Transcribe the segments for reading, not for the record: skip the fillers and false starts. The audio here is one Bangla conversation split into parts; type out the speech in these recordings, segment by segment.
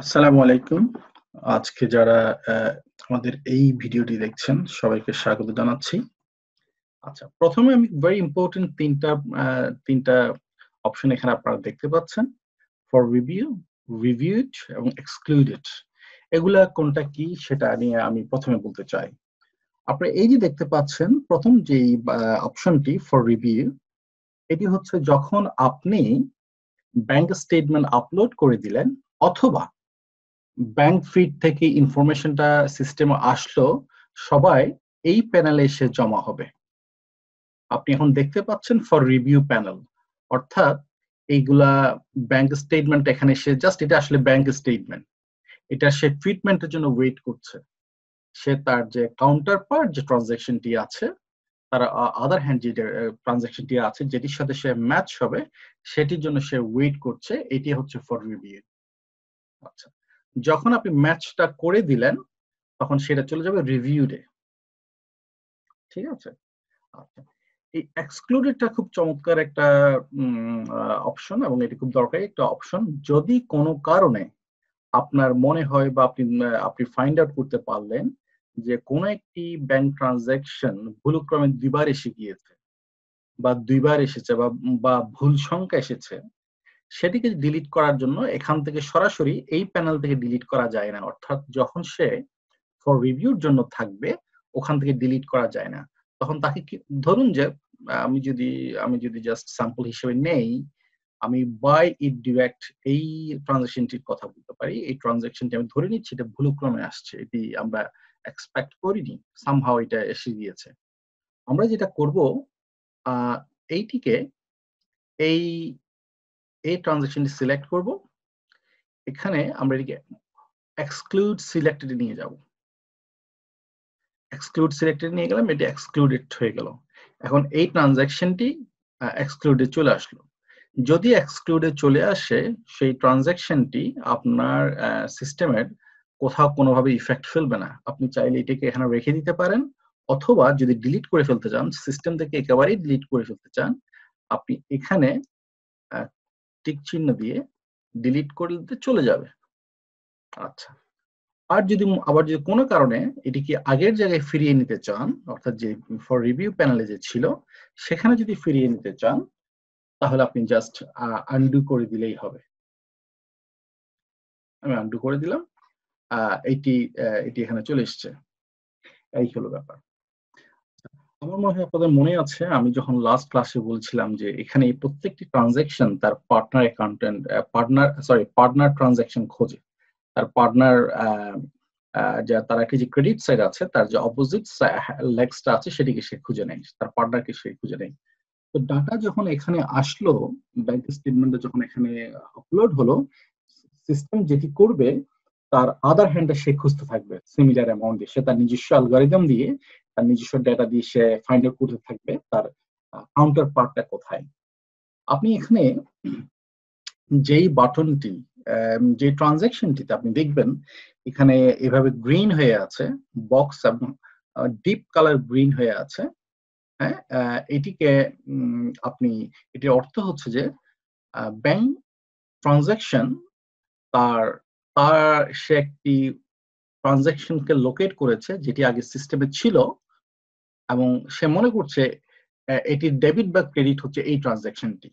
আসসালামু আলাইকুম। আজকে যারা আমাদের এই ভিডিওটি দেখছেন সবাইকে স্বাগত জানাচ্ছি। আচ্ছা, ১ম এ আমি ভেরি ইম্পোর্টেন্ট ৩টা অপশন এখানে আপনারা দেখতে পাচ্ছেন। ফর রিভিউ, রিভিউড এবং এক্সক্লুডেড। এগুলা কোনটা কি সেটা নিয়ে আমি ১ম এ বলতে চাই। আপনারা এই যে দেখতে পাচ্ছেন ১ম যেই অপশনটি ফর রিভিউ, এটি হচ্ছে যখন আপনি ব্যাংক স্টেটমেন্ট আপলোড করে দিলেন অথবা ব্যাংক ফিড থেকে ইনফরমেশনটা সিস্টেমে আসলো, সবাই এই প্যানেলে এসে জমা হবে। আপনি এখন দেখতে পাচ্ছেন ফর রিভিউ প্যানেল, অর্থাৎ এইগুলা ব্যাংক স্টেটমেন্ট এখানে এসে জাস্ট এটা আসলে ব্যাংক স্টেটমেন্ট, এটা সে ট্রিটমেন্টের জন্য ওয়েট করছে। সে তার যে কাউন্টার পার্ট যে ট্রানজাকশনটি আছে, তার আদার হ্যান্ড যে ট্রানজাকশনটি আছে যেটির সাথে সে ম্যাচ হবে, সেটির জন্য সে ওয়েট করছে। এটি হচ্ছে ফর রিভিউ। আচ্ছা, যখন আপনি ম্যাচটা করে দিলেন তখন সেটা চলে যাবে রিভিউডে। ঠিক আছে? আচ্ছা। এই এক্সক্লুডেডটা খুব চমৎকার একটা অপশন এবং এটি খুব দরকারি একটা অপশন। যদি কোনো কারণে আপনার মনে হয় বা আপনি ফাইন্ড আউট করতে পারলেন যে কোনো একটি ব্যাংক ট্রানজাকশন ভুলক্রমে ২ বার এসে গিয়েছে বা ২ বার এসেছে বা ভুল সংখ্যা এসেছে, সেটিকে ডিলিট করার জন্য এখান থেকে সরাসরি এই প্যানেল থেকে ডিলিট করা যায় না। অর্থাৎ যখন সে ফর রিভিউর জন্য থাকবে ওখান থেকে ডিলিট করা যায় না। তখন তাকে কি, ধরুন যে আমি যদি জাস্ট স্যাম্পল হিসেবে নেই, আমি বাই ইট ডিরেক্ট এই ট্রানজাকশনটির কথা বলতে পারি। এই ট্রানজাকশনটি আমি ধরে নিচ্ছি এটা ভুলক্রমে আসছে, এটি আমরা এক্সপেক্ট করিনি, সামহাও এটা এসে গিয়েছে। আমরা যেটা করব, এইটিকে এই এই ট্রানজাকশনটি সিলেক্ট করব। এখানে আমরা এটিকে এক্সক্লুড সিলেক্টেড নিয়ে যাব। এক্সক্লুড সিলেক্টেড নিয়ে গেলাম, এটি এক্সক্লুডেড হয়ে গেল। এখন এই ট্রানজাকশনটি এক্সক্লুডে চলে আসলো। যদি এক্সক্লুডে চলে আসে, সেই ট্রানজাকশনটি আপনার সিস্টেমের কোথাও কোনোভাবে ইফেক্ট ফেলবে না। আপনি চাইলে এটাকে এখানে রেখে দিতে পারেন, অথবা যদি ডিলিট করে ফেলতে চান, সিস্টেম থেকে একেবারেই ডিলিট করে ফেলতে চান, আপনি এখানে টিক চিহ্ন দিয়ে ডিলিট করে দিতে চলে যাবে। আচ্ছা, আর যদি কোনো কারণে এটিকে আগের জায়গায় ফিরিয়ে নিতে চান, অর্থাৎ যে ফর রিভিউ প্যানেলে যে ছিল সেখানে যদি ফিরিয়ে নিতে চান, তাহলে আপনি জাস্ট আনডু করে দিলেই হবে। আমি আনডু করে দিলাম। এটি এখানে চলে এসছে। এই হলো ব্যাপার। আমার মনে হয় আপনাদের মনে আছে আমি যখন লাস্ট ক্লাসে বলছিলাম যে এখানে এই প্রত্যেকটি ট্রানজাকশন তার পার্টনার অ্যাকাউন্টেন্ট পার্টনার ট্রানজাকশন খোঁজে। তার পার্টনার যা তার একটা যে ক্রেডিট সাইড আছে, তার যে অপোজিট লেগসটা আছে সেটিকে সে খুঁজে নেয়, তার পার্টনারকে সে খুঁজে নেয়। তো ডাটা যখন এখানে আসলো, ব্যাংক স্টেটমেন্টে যখন এখানে আপলোড হলো, সিস্টেম যেটি করবে তার আদার হ্যান্ডে সে খুঁজতে থাকবে সিমিলার অ্যামাউন্ট দিয়ে। সে তার নিজস্ব অ্যালগরিদম দিয়ে, তার নিজস্ব ডেটা দিয়ে সে ফাইন্ড আউট করতে থাকবে তার কাউন্টার পার্টটা কোথায়। আপনি এখানে যেই বাটনটি, যে ট্রানজাকশনটিতে আপনি দেখবেন এখানে এভাবে গ্রিন হয়ে আছে, বক্স এবং ডিপ কালার গ্রিন হয়ে আছে। হ্যাঁ, এটিকে আপনি, এটির অর্থ হচ্ছে যে ব্যাংক ট্রানজাকশন তার তার সে একটি ট্রানজাকশনকে লোকেট করেছে যেটি আগে সিস্টেমে ছিল, এবং সে মনে করছে এটির ডেবিট বা ক্রেডিট হচ্ছে এই ট্রানজাকশনটি।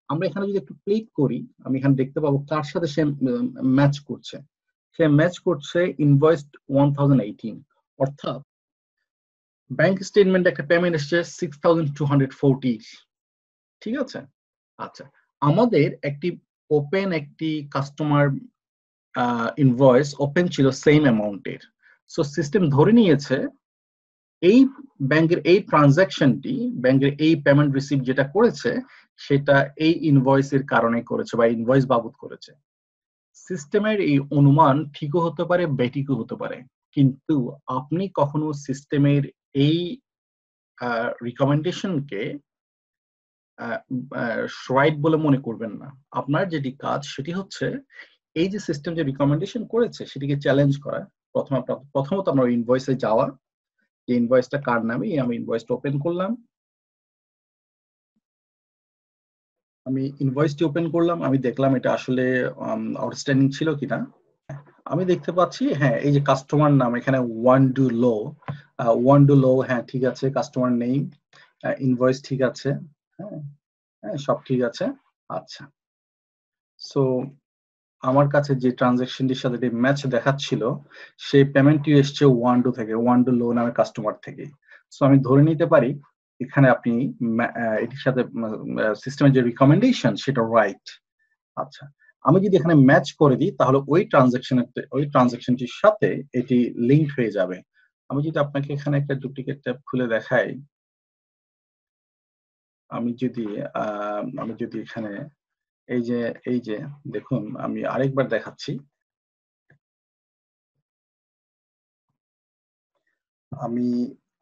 আমরা এখানে যদি একটু ক্লিক করি, আমি এখানে দেখতে পাবো কার সাথে সে ম্যাচ করছে। সে ম্যাচ করছে ইনভয়েস 1018, অর্থাৎ ব্যাংক স্টেটমেন্ট একটা পেমেন্ট এসছে 6240। ঠিক আছে? আচ্ছা, আমাদের একটি কাস্টমার ইনভয়েস ওপেন ছিল সেম অ্যামাউন্টের। সো সিস্টেম ধরে নিয়েছে এই ব্যাংকের এই ট্রানজাকশনটি, ব্যাংকের এই পেমেন্ট রিসিভ যেটা করেছে সেটা এই ইনভয়েসের কারণে করেছে বা ইনভয়েস বাবদ করেছে। সিস্টেমের এই অনুমান ঠিকও হতে পারে, বেঠিকও হতে পারে, কিন্তু আপনি কখনো সিস্টেমের এই রিকমেন্ডেশনকে রাইট বলে মনে করবেন না। আপনার যেটি কাজ সেটি হচ্ছে এই যে সিস্টেম যে রিকমেন্ডেশন করেছে সেটিকে চ্যালেঞ্জ করা। প্রথমত আমরা ইনভয়েসে যাওয়া, যে ইনভয়েসটা কার নামে, আমি ইনভয়েসটা ওপেন করলাম। আমি ইনভয়েসটি ওপেন করলাম, আমি দেখলাম এটা আসলে আউটস্ট্যান্ডিং ছিল কিনা। আমি দেখতে পাচ্ছি, হ্যাঁ, এই যে কাস্টমার নাম এখানে ওয়ান ডু লো, হ্যাঁ ঠিক আছে, কাস্টমার নেম, ইনভয়েস ঠিক আছে, হ্যাঁ, হ্যাঁ সব ঠিক আছে। আচ্ছা, সো আমার কাছে যে ট্রানজাকশনটির সাথে ম্যাচ দেখাচ্ছিল সেই পেমেন্টটি এসছে ওয়ান্ডো থেকে, ওয়ান্ডো লো নামের কাস্টমার থেকে। সো আমি ধরে নিতে পারি এখানে আপনি এটির সাথে সিস্টেমের যে রিকমেন্ডেশন সেটা রাইট। আচ্ছা, আমি যদি এখানে ম্যাচ করে দিই তাহলে ওই ট্রানজাকশনটির সাথে এটি লিঙ্কড হয়ে যাবে। আমি যদি আপনাকে এখানে একটা ডুপ্লিকেট ট্যাব খুলে দেখাই, আমি যদি এখানে এই যে এই যে দেখুন, আমি আরেকবার দেখাচ্ছি। আমি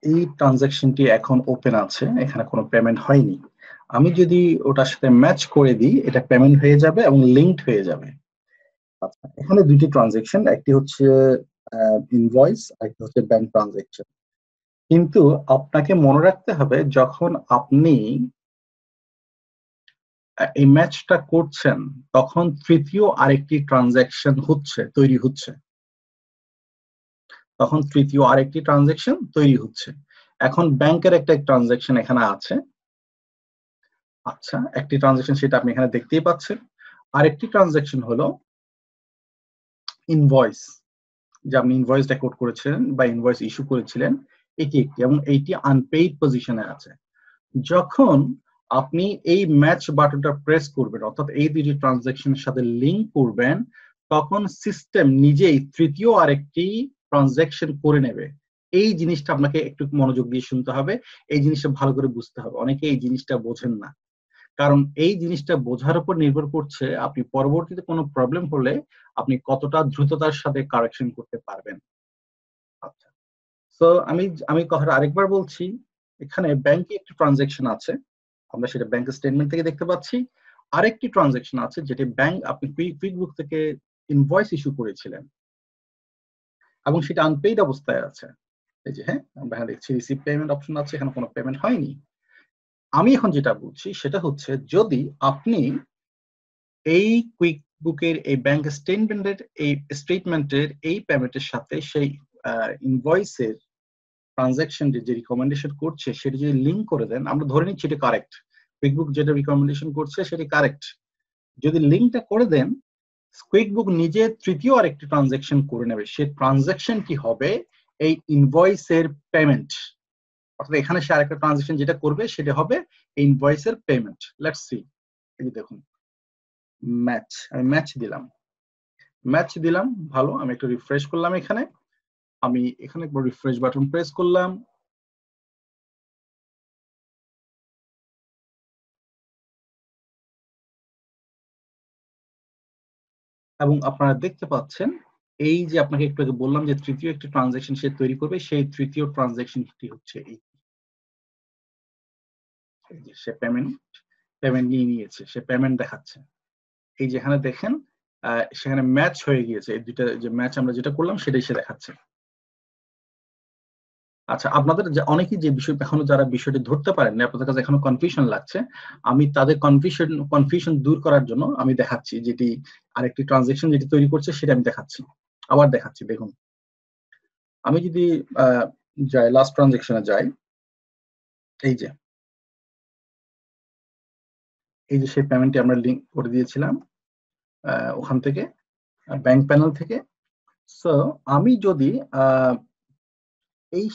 এই ট্রানজাকশনটি এখন ওপেন আছে, এখানে কোনো পেমেন্ট হয়নি। আমি যদি ওটার সাথে ম্যাচ করে দিই এটা পেমেন্ট হয়ে যাবে এবং লিঙ্কড হয়ে যাবে। আচ্ছা, এখানে দুইটি ট্রানজাকশন, একটি হচ্ছে ইনভয়েস, আরেকটি হচ্ছে ব্যাংক ট্রানজাকশন। কিন্তু আপনাকে মনে রাখতে হবে যখন আপনি এই ম্যাচটা করছেন তখন তৃতীয় আরেকটি ট্রানজাকশন তৈরি হচ্ছে, এখন ব্যাংকের একটা ট্রানজাকশন এখানে আছে। আচ্ছা, একটি ট্রানজাকশন সেটা আপনি এখানে দেখতেই পাচ্ছেন। আরেকটি ট্রানজাকশন হলো ইনভয়েস, যে আপনি ইনভয়েসটা কোড করেছিলেন বা ইনভয়েস ইস্যু করেছিলেন, এটি একটি, এবং এইটি আনপেইড পজিশনে আছে। যখন আপনি এই ম্যাচ বাটনটা প্রেস করবেন, অর্থাৎ এই দুটি ট্রানজাকশনের সাথে লিংক করবেন, তখন সিস্টেম নিজেই তৃতীয় আরেকটি ট্রানজাকশন করে নেবে। এই জিনিসটা আপনাকে একটু মনোযোগ দিয়ে শুনতে হবে, এই জিনিসটা ভালো করে বুঝতে হবে। অনেকে এই জিনিসটা বোঝেন না, কারণ এই জিনিসটা বোঝার উপর নির্ভর করছে আপনি পরবর্তীতে কোনো প্রবলেম হলে আপনি কতটা দ্রুততার সাথে কারেকশন করতে পারবেন। আচ্ছা, তো আমি কথাটা আরেকবার বলছি। এখানে ব্যাংকে একটি ট্রানজাকশন আছে, আমরা সেটা ব্যাংক স্টেটমেন্ট থেকে দেখতে পাচ্ছি। আরেকটি ট্রানজাকশন আছে যেটি আপনি কুইকবুক থেকে ইনভয়েস ইস্যু করেছিলেন এবং সেটা আনপেইড অবস্থায় আছে। এই যে, হ্যাঁ, আমরা এখানে দেখছি রিসিভ পেমেন্ট অপশন আছে, এখানে কোনো পেমেন্ট হয়নি। আমি এখন যেটা বলছি সেটা হচ্ছে, যদি আপনি এই কুইকবুকের এই ব্যাংক স্টেটমেন্টের এই পেমেন্টের সাথে সেই ইনভয়েসের ট্রানজাকশন যে রিকমেন্ডেশন করছে সেটা যদি লিঙ্ক করে দেন, আমরা ধরে নিচ্ছি এটা কারেক্ট, কুইকবুক যেটা রিকমেন্ডেশন করছে সেটা কারেক্ট। যদি লিঙ্কটা করে দেন, কুইকবুক নিজে তৃতীয় আরেকটি ট্রানজাকশন করে নেবে। সেই ট্রানজাকশন কি হবে? এই ইনভয়েসের পেমেন্ট। অর্থাৎ এখানে সে আরেকটা ট্রানজাকশন যেটা করবে সেটা হবে ইনভয়েসের পেমেন্ট। লেটস সি, এই যে দেখুন, আমি ম্যাচ দিলাম, ভালো। আমি একটু রিফ্রেশ করলাম, আমি এখানে রিফ্রেশ বাটন প্রেস করলাম, এবং আপনারা দেখতে পাচ্ছেন এই যে আপনাকে একটু আগে বললাম যে তৃতীয় একটি ট্রানজাকশন সে তৈরি করবে, সেই তৃতীয় ট্রানজাকশনটি হচ্ছে এই যে সে পেমেন্ট নিয়ে নিয়েছে, সে পেমেন্ট দেখাচ্ছে। এই যেখানে দেখেন সেখানে ম্যাচ হয়ে গিয়েছে, এই দুইটা যে ম্যাচ আমরা যেটা করলাম সেটাই সে দেখাচ্ছে। আচ্ছা, আপনাদের অনেকেই যে বিষয় এখনো যারা বিষয়টি ধরতে পারেননি, আপনাদের কাছে এখনো কনফিউশন লাগছে, আমি তাদের কনফিউশন দূর করার জন্য আমি দেখাচ্ছি যেটি আরেকটি ট্রানজাকশন যেটি তৈরি করছে সেটা আমি দেখাচ্ছি, আবার দেখাচ্ছি। দেখুন, আমি যদি যাই লাস্ট ট্রানজাকশনে যাই, এই যে সেই পেমেন্টটি আমরা লিংক করে দিয়েছিলাম ওখান থেকে, ব্যাংক প্যানেল থেকে। সো আমি যদি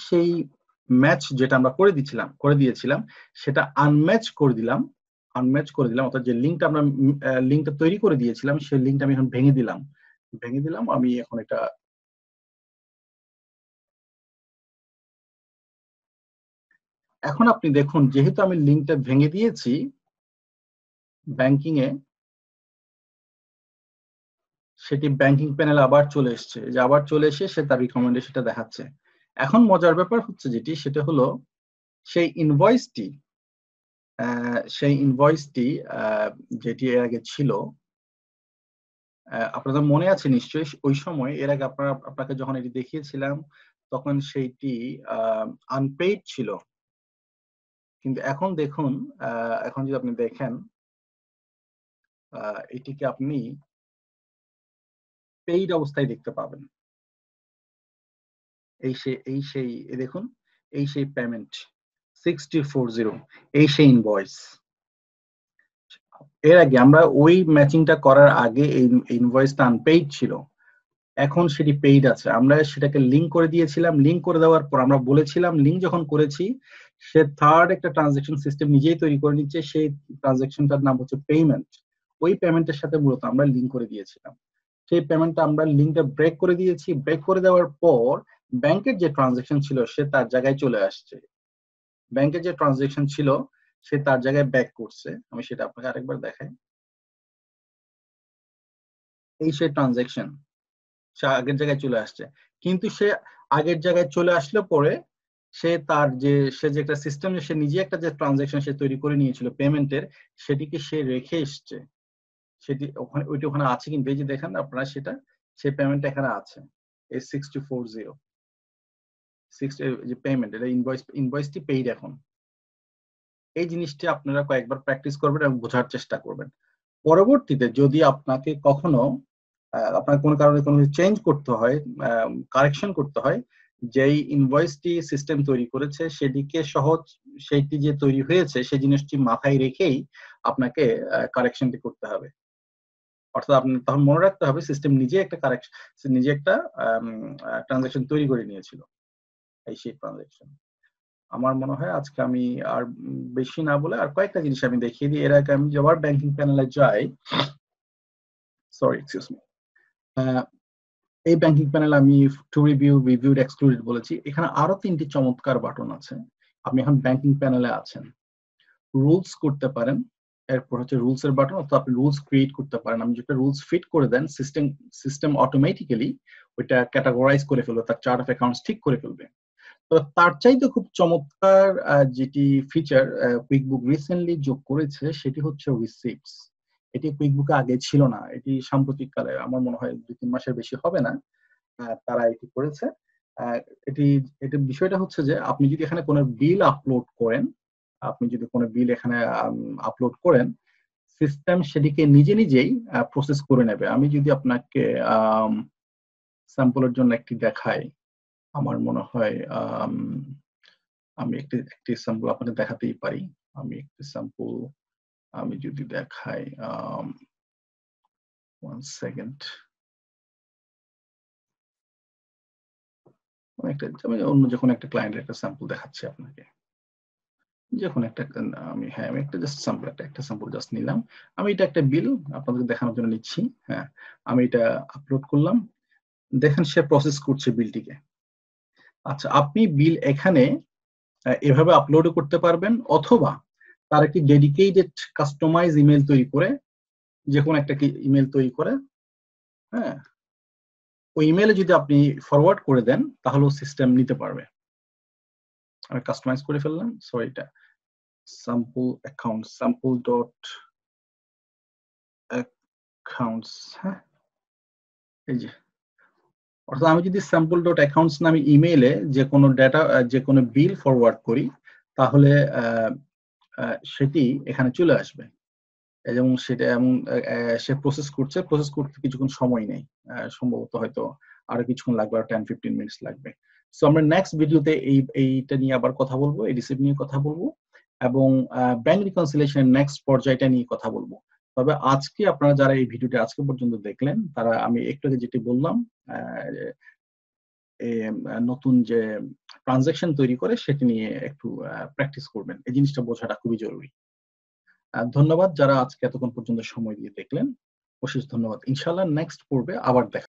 সেই ম্যাচ যেটা আমরা করে দিয়েছিলাম সেটা আনম্যাচ করে দিলাম, অর্থাৎ যে লিঙ্কটা তৈরি করে দিয়েছিলাম সেই লিঙ্কটা আমি এখন ভেঙে দিলাম। আমি এখন এটা, এখন আপনি দেখুন যেহেতু আমি লিঙ্কটা ভেঙে দিয়েছি, ব্যাংকিং এ সেটি ব্যাংকিং প্যানেল আবার চলে এসছে, যে আবার চলে এসে সে তার রিকমেন্ডেশনটা দেখাচ্ছে। এখন মজার ব্যাপার হচ্ছে সেটা হলো সেই ইনভয়েসটি সেই ইনভয়েসটি যেটি এর আগে ছিল, আপনাদের মনে আছে নিশ্চয়ই ওই সময় এর আগে আপনাকে যখন এটি দেখিয়েছিলাম তখন সেইটি আনপেইড ছিল। কিন্তু এখন দেখুন, এখন যদি আপনি দেখেন এটিকে আপনি পেইড অবস্থায় দেখতে পাবেন। দেখুন, এই সেই পেমেন্ট 6040, এই সেই ইনভয়েস। এর আগে আমরা ওই ম্যাচিংটা করার আগে এই ইনভয়েসটা আনপেইড ছিল, এখন সেটি পেইড আছে। আমরা সেটাকে লিঙ্ক করে দিয়েছিলাম। লিঙ্ক করে দেওয়ার পর আমরা বলেছিলাম, লিঙ্ক যখন করেছি সে থার্ড একটা ট্রানজাকশন সিস্টেম নিজেই তৈরি করে নিচ্ছে, সেই ট্রানজাকশনটার নাম হচ্ছে পেমেন্ট। ওই পেমেন্টের সাথে মূলত আমরা লিঙ্ক করে দিয়েছিলাম। সেই পেমেন্টটা আমরা লিঙ্কটা ব্রেক করে দিয়েছি। ব্রেক করে দেওয়ার পর ব্যাংকের যে ট্রানজাকশন ছিল সে তার জায়গায় চলে আসছে। ব্যাংকের যে ট্রানজাকশন ছিল সে তার জায়গায় ব্যাক করছে। আমি সেটা আপনাকে আরেকবার দেখাই। এই সেই ট্রানজাকশন, সে আগের জায়গায় চলে আসছে। কিন্তু সে আগের জায়গায় চলে আসলে পরে সে তার সে যে একটা সিস্টেম, সে নিজে একটা যে ট্রানজাকশন সে তৈরি করে নিয়েছিল পেমেন্টের, সেটিকে সে রেখে এসছে। সেটি ওখানে, ওইটা ওখানে আছে, কিন্তু এই যে দেখেন আপনারা সেটা, সেই পেমেন্ট এখানে আছে, এই 6040 যে পেমেন্ট, এটা ইনভয়েসটি পেইড এখন। এই জিনিসটি আপনারা কয়েকবার প্র্যাকটিস করবেন এবং বোঝার চেষ্টা করবেন। পরবর্তীতে যদি আপনাকে কখনো আপনার কোনো কারণে কোনো চেঞ্জ করতে হয়, কারেকশন করতে হয়, যেই ইনভয়েসটি সিস্টেম তৈরি করেছে সেটিকে সহজ, সেইটি যে তৈরি হয়েছে সেই জিনিসটি মাথায় রেখেই আপনাকে কারেকশনটি করতে হবে। অর্থাৎ আপনার তখন মনে রাখতে হবে সিস্টেম নিজে একটা কারেকশন, নিজে একটা ট্রানজাকশন তৈরি করে নিয়েছিল, এই সেই ট্রানজাকশন। আমার মনে হয় আজকে আমি আর বেশি না বলে আর কয়েকটা জিনিস আমি দেখিয়ে দিই। এর আগে আমি আবার ব্যাংকিং প্যানেলে যাই। Sorry, excuse me. এই ব্যাংকিং প্যানেল আমি টু রিভিউ, রিভিউড, এক্সক্লুডেড বলেছি। এখানে আরো 3টি চমৎকার বাটন আছে। আপনি এখন ব্যাংকিং প্যানেলে আছেন। রুলস করতে পারেন, এরপর হচ্ছে রুলস এর বাটন, অথবা আপনি রুলস ক্রিয়েট করতে পারেন। আপনি যেটা রুলস ফিট করে দেন, সিস্টেম অটোমেটিক্যালি ওইটা ক্যাটাগরাইজ করে ফেলবে, তার চার্ট অফ অ্যাকাউন্টস ঠিক করে ফেলবে। তো তার চাইতে খুব চমৎকার যেটি ফিচার কুইকবুক রিসেন্টলি যোগ করেছে সেটি হচ্ছে রিসিপ্টস। এটি কুইকবুকে আগে ছিল না, এটি সাম্প্রতিক কালে, আমার মনে হয় 2-3 মাসের বেশি হবে না তারা এটি করেছে। এটি এটি বিষয়টা হচ্ছে যে আপনি যদি এখানে কোনো বিল আপলোড করেন, আপনি যদি কোনো বিল এখানে আপলোড করেন, সিস্টেম সেটিকে নিজে নিজেই প্রসেস করে নেবে। আমি যদি আপনাকে স্যাম্পলের জন্য একটি দেখাই, আমার মনে হয় আমি একটি স্যাম্পল আপনাকে দেখাতেই পারি। আমি একটি স্যাম্পল আমি যদি দেখাই, 1 সেকেন্ড। আমি অন্য যে কোনো একটা ক্লায়েন্টের একটা স্যাম্পল দেখাচ্ছি আপনাকে। যখন একটা আমি একটা জাস্ট স্যাম্পল, একটা স্যাম্পল জাস্ট নিলাম। আমি এটা একটা বিল আপনাদের দেখানোর জন্য নিচ্ছি। হ্যাঁ, আমি এটা আপলোড করলাম। দেখেন সে প্রসেস করছে বিলটিকে। আচ্ছা, আপনি বিল এখানে এভাবে আপলোডও করতে পারবেন, অথবা তার একটি ডেডিকেটেড কাস্টমাইজ ইমেল তৈরি করে, যে কোনো একটা ইমেল তৈরি করে, হ্যাঁ, ওই ইমেলে যদি আপনি ফরওয়ার্ড করে দেন তাহলেও সিস্টেম নিতে পারবে। আমি কাস্টমাইজ করে ফেললাম। সরি, এটা sample account, sample dot accounts. হ্যাঁ, এই যে, অর্থাৎ আমি যদি স্যাম্পল ডট অ্যাকাউন্টস নামে ইমেইলে যে কোনো ডাটা, যে কোনো বিল ফরওয়ার্ড করি, তাহলে সেটি এখানে চলে আসবে। এবং সেটা এমন সে প্রসেস করতে কিছুক্ষণ সময় নেই, সম্ভবত হয়তো আরো কিছুক্ষণ লাগবে, আর 10-15 মিনিটস লাগবে। সো আমরা নেক্সট ভিডিওতে এইটা নিয়ে আবার কথা বলবো, এই রিসিপ্ট নিয়ে কথা বলবো, এবং ব্যাংক রিকনসিলিয়েশনের নেক্সট পর্যায়টা নিয়ে কথা বলবো। তবে আজকে আপনারা যারা এই ভিডিওটা আজকে পর্যন্ত দেখলেন, তারা আমি একটু আগে যেটি বললাম, নতুন যে ট্রানজাকশন তৈরি করে সেটি নিয়ে একটু প্র্যাকটিস করবেন। এই জিনিসটা বোঝাটা খুবই জরুরি। ধন্যবাদ যারা আজকে এতক্ষণ পর্যন্ত সময় দিয়ে দেখলেন, অশেষ ধন্যবাদ। ইনশাআল্লাহ নেক্সট পর্বে আবার দেখা